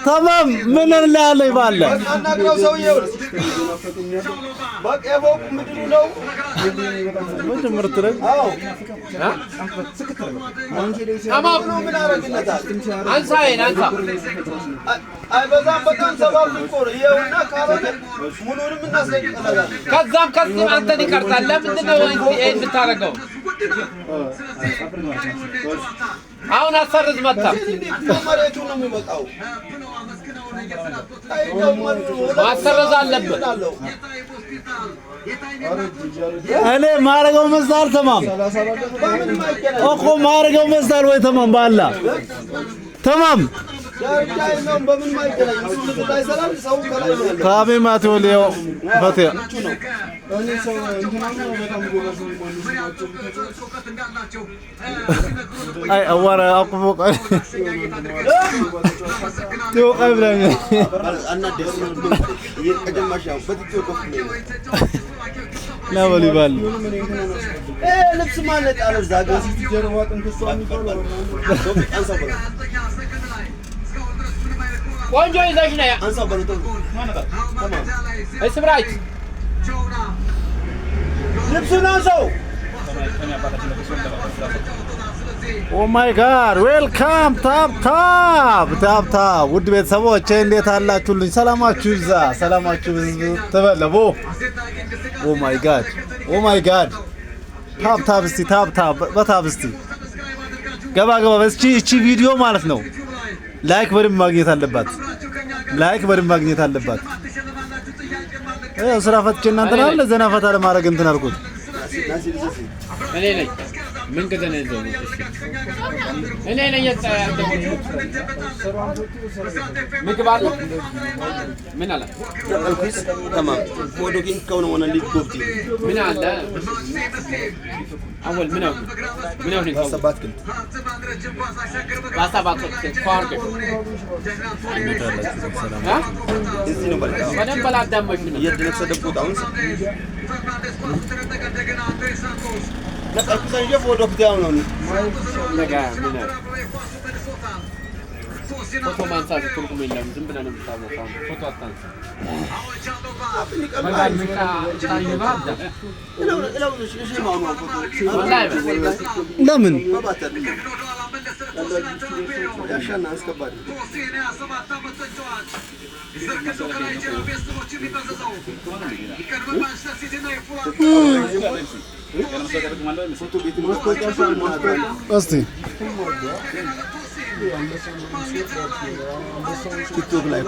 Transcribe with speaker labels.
Speaker 1: تمام من اللي بالله
Speaker 2: أنا أقرأ سويه بق يبغى مدينه
Speaker 1: وين مرترك
Speaker 3: تمام
Speaker 2: من أرجعنا
Speaker 3: أنساين أنسا
Speaker 2: أي بزام بكان سبب الكور يومنا كارك منور من الناس
Speaker 3: كذاب أنت ذكرت لا من دنا إيه بتارجو أو نصرز متى
Speaker 2: مريتون من مكاو
Speaker 3: ما صرز على
Speaker 1: أنا ما أرجو مزدار تمام أخو ما أرجو مزدار وين تمام بالله تمام كابي ما تقولي فتية أي أورا أقفوك تو قبلني لا ولي بال
Speaker 2: لبس مالك على الزاجة جروات انت سوامي
Speaker 3: وانجو إذا يا
Speaker 2: أنسى بلوتو تمام
Speaker 3: اسم رايت
Speaker 2: لبسنا سو
Speaker 1: Oh my God! Welcome! ታብ ውድ ቤተሰቦቼ እንዴት አላችሁልኝ? ሰላማችሁ ይብዛ። ሰላማችሁ ተበለቦ Oh my God! ታብ እስቲ በታብ እስቲ ገባ እስቲ እቺ ቪዲዮ ማለት ነው ላይክ በደንብ ማግኘት አለባት። ስራ ፈትቼ እናንተና አለ ዘና ፈታ ለማድረግ እንትን አድርጉት።
Speaker 3: እኔ ነኝ ምን ከዘነ ዘው እኔ ነኝ ምግብ አለ ምን አለ
Speaker 2: الكويس تمام ودوكين كونه وانا اللي جوبتي
Speaker 3: ምን አለ أول من
Speaker 2: سبات كنت
Speaker 3: ባሳባት ኳርክ ها
Speaker 2: እዚህ ነው በቃ
Speaker 3: ወደም በላዳመሽ ነው
Speaker 2: የድነክ ሰደብኩት አሁን ለቀልኩ ሰንጀ ፎቶ ነው
Speaker 3: ነገ ምን ፎቶ ማንሳት ትርጉም የለም ዝም ብለን እንታወቃው ፎቶ አታንሳ
Speaker 1: ለምን
Speaker 2: ያሻና አስከባሪ
Speaker 1: እስቲ
Speaker 2: ቲክቶክ ላይ